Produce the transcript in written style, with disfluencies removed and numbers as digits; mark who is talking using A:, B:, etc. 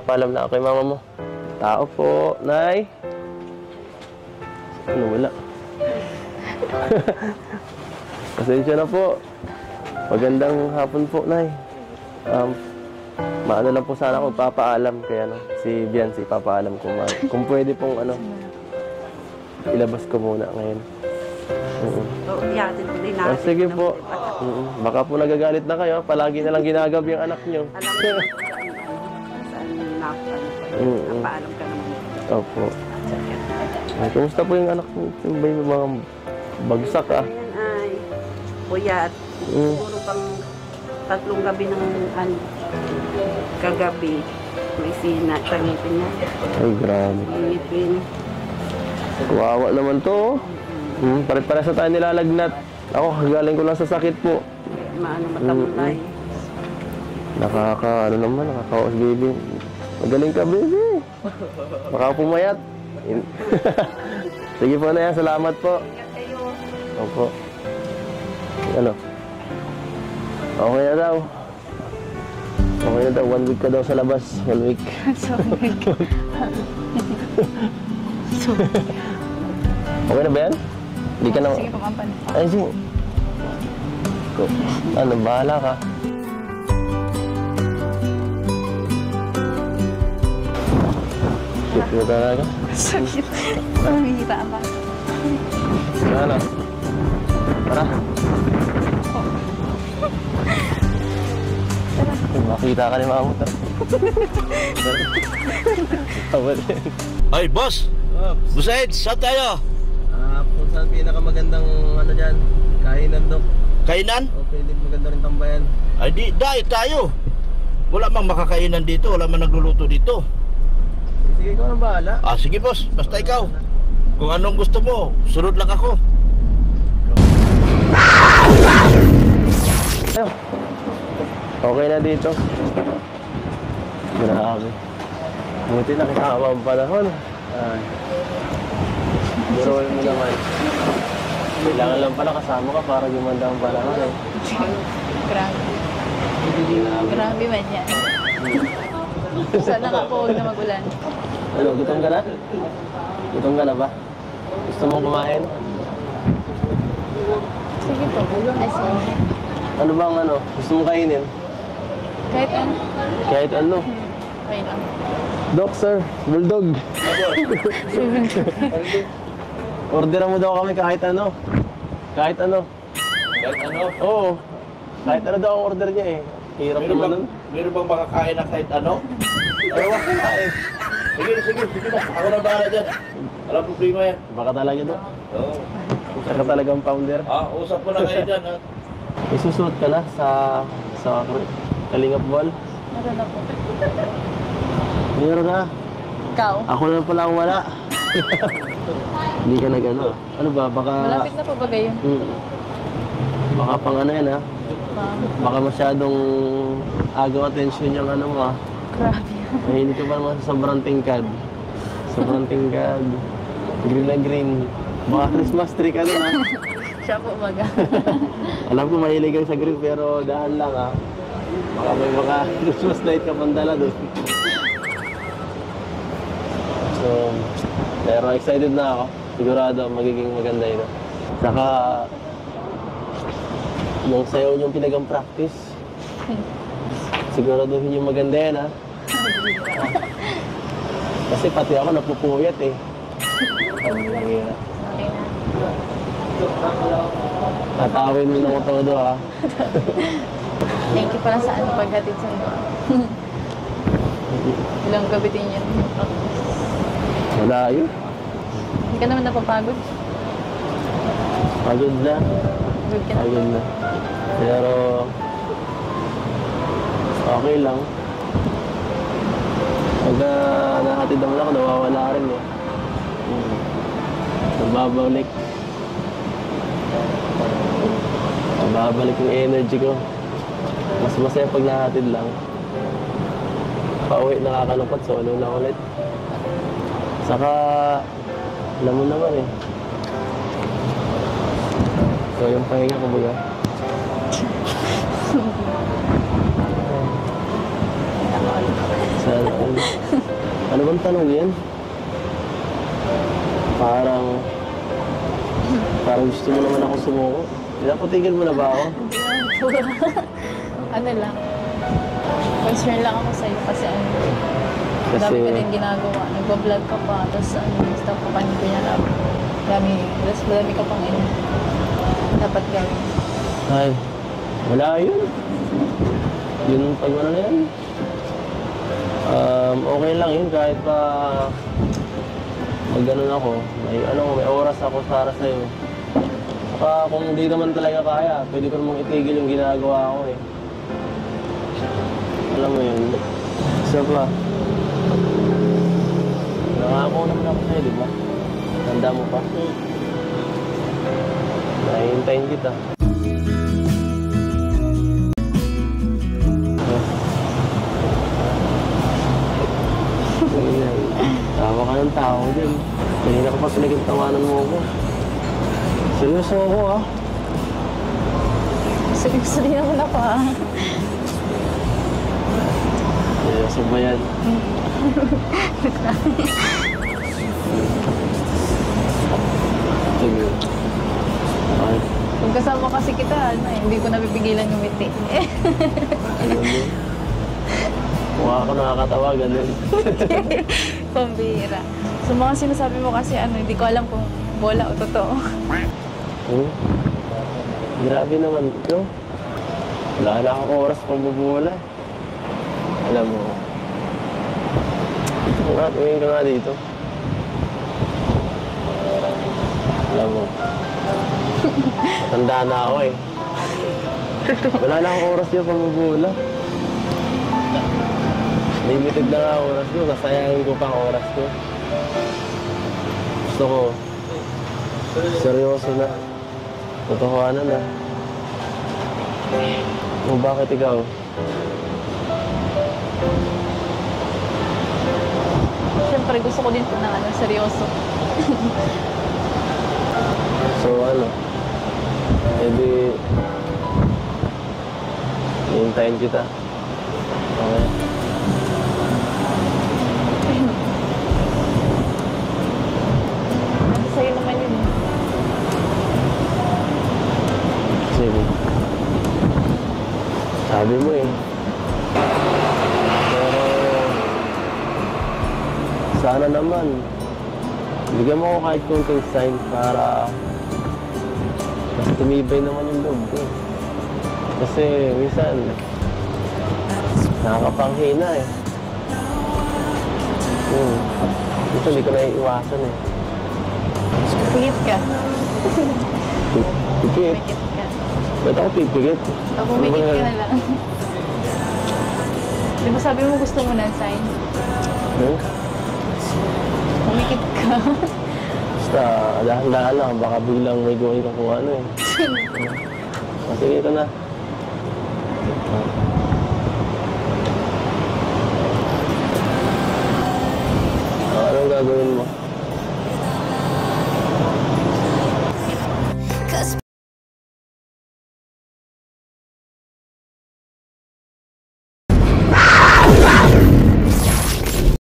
A: magpapaalam na ako kay mama mo. Tao po, Nay. Ano, wala. Pasensya na po. Magandang hapon po, Nay. Maano lang po sana ako magpapaalam kay si Biancy, papaalam ko kung pwede pong ilabas ko muna ngayon. Sige po. Baka po nagagalit na kayo. Palagi na lang ginagabi yung anak nyo.
B: Paalam ka naman.
A: Opo. Kumusta po yung anak mo? Yung ba yung mga bagsak
B: Ayan ay puyat. Siguro pang 3 gabi ng kagabi. May sina sa ngipin niya.
A: Ay, grabe.
B: Ngipin.
A: Kawawa naman to. Pare-pare sa tayo nilalagnat. Ako, galing ko lang sa sakit po.
B: Matamlay.
A: Nakakaos, baby. Magaling ka, baby. Baka pumayat. Sige po na yan, salamat po.
B: Ingat kayo.
A: Opo. Ano? Okay na daw. Okay na daw, 1 week ka daw sa labas. 1 week. Okay na ba yan? Hindi ka na...
C: Sige po, kampan.
A: Ay, sige. Ano, bahala ka. Shit mo talaga.
C: Sakit. Mamihita pa.
A: Ano? Tara. Makita ka ni Mamo.
D: Ay, boss! Busaid, saan tayo?
A: Kung saan pinakamagandang dyan, kainan daw.
D: Kainan?
A: O pwede maganda rin tambayan.
D: Ay, dahil tayo. Wala mang makakainan dito, wala mang nagluluto dito.
A: Sige, ikaw ang bahala.
D: Sige boss, basta ikaw. Kung anong gusto mo, sunod lang ako.
A: Ayaw. Okay na dito. Grabe. Buti nakikama ang panahon. Ay. Biruin mo naman. Kailangan lang pala kasama ka para gumanda ang panahon eh.
C: Grabe. Grabe man yan. Sana ka po, huwag na magulan.
A: Ano, gutom ka na? Gutom ka na ba? Gusto mong kumain?
C: Sige po. Ay, sige.
A: Ano bang gusto mong kainin?
C: Kahit ano.
A: Kahit ano?
C: Okay lang.
A: Doc, sir. Bulldog. Orderan mo daw kami kahit ano. Kahit ano.
D: Kahit ano?
A: Oo. Kahit ano daw ang order niya eh. Hirap naman nun.
D: Meron bang makakain na kahit ano?
A: Ewan ko nga eh.
D: Sige na. Ako na bahala dyan. Alam problema yan.
A: Baka talaga doon.
D: Oo.
A: Baka talagang founder.
D: Usap ko na kayo dyan, ha?
A: Isusuot ka na sa Kalingap Ball.
C: Meron na po.
A: Meron na.
C: Ikaw?
A: Ako na pala ang wala. Hindi ka nag-ano. Ano ba? Baka...
C: Malapit na po ba gayon?
A: Baka pang yan ha. Baka masyadong agaw attention yung mo ha.
C: Grabe.
A: Mahilig ka pa naman sa sobrang tingkad. Sobrang tingkad. Green na green. Baka Christmas tree ka doon ha.
C: Siya po baga.
A: Alam ko mahilig ka sa green pero dahan lang ha. Baka may mga Christmas light ka pandala doon. So, pero excited na ako. Sigurado magiging maganda ito. Saka, yung sayaw niyong pinagang practice, siguraduhin yung maganda yan ha. Kasi pati ako napupuyat eh.
C: Okay na.
A: Tatawin mo na ko todo ha.
C: Thank you pala sa paghatid sa inyo. Ilang gabi din yun.
A: Wala yun.
C: Hindi ka naman napapagod.
A: Pagod na.
C: Good ka na.
A: Pagod na. Pero, okay lang. Pagka nahatid naman ako, nawawala rin eh. Nababalik. Nababalik yung energy ko. Mas masaya pag nahatid lang. Pauwi nakakalungkot, solo na ulit. Saka, alam mo naman eh. So yung pahinga ko baga. Sa Alton. Ano bang tanong yan? Parang gusto mo naman ako sumuko. Pinapatigil mo na ba ako?
C: Ano lang. Concern lang ako sa'yo kasi ano.
A: Kasi,
C: Dami ka din ginagawa. Nagbablog ka pa. Tapos stop ka pa hindi ko yan alam. Madami ka pang dapat gawin.
A: ay, wala yun. Yun pag ano na yan. Okay lang yun kahit pa mag ganun ako. May oras ako para sa'yo. Saka kung hindi naman talaga kaya, pwede ko namang itigil yung ginagawa ko eh. Alam mo yun. Isa pa. Nangako naman ako sa'yo, di ba? Tanda mo pa? Nahihintayin kita. Tawa ka ng tao dyan. Kanina ka pa pinagtawanan mo ako. Seryoso ako ah.
C: Seryoso din naman ako ah.
A: Seryoso ba yan? Sige. Ay,
C: Kung kasama kasi kita, hindi ko napipigilan yung ngiti.
A: alam mo. Mukha ako nakakatawa, ganun.
C: Pambira. So mga sinasabi mo kasi hindi ko alam kung bola o totoo.
A: Grabe naman ito. Wala na akong oras pang bubula. Alam mo. Tumingin ka nga dito. Alam mo. Tanda na ako eh. Wala na akong oras yung pang bubula. Limited na nga oras ko. Kasayangin ko pa ang oras ko. Gusto ko. Seryoso na. Totohanan na. O bakit ikaw?
C: Siyempre gusto ko din po na seryoso.
A: So ano? Edi... Hihintayin kita. Okay.
C: Sa'yo naman yun.
A: Sige. Sabi mo eh. Pero... Sana naman. Bigyan mo ako kahit konting sign para... Mas tumibay naman yung loob ko. Kasi minsan... Nakakapanghina eh. Minsan hindi ko naiiwasan eh.
C: Pigit ka.
A: Pipigit.
C: Pigit ka.
A: Ba't ako pipigit?
C: O pumigit ka na lang. Di ba sabi mo gusto mo ng sign? Pumikit ka.
A: Basta, dahan-dahan lang. Baka biglang may gawin ka kung ano eh. Sige, ito na. Anong gagawin mo?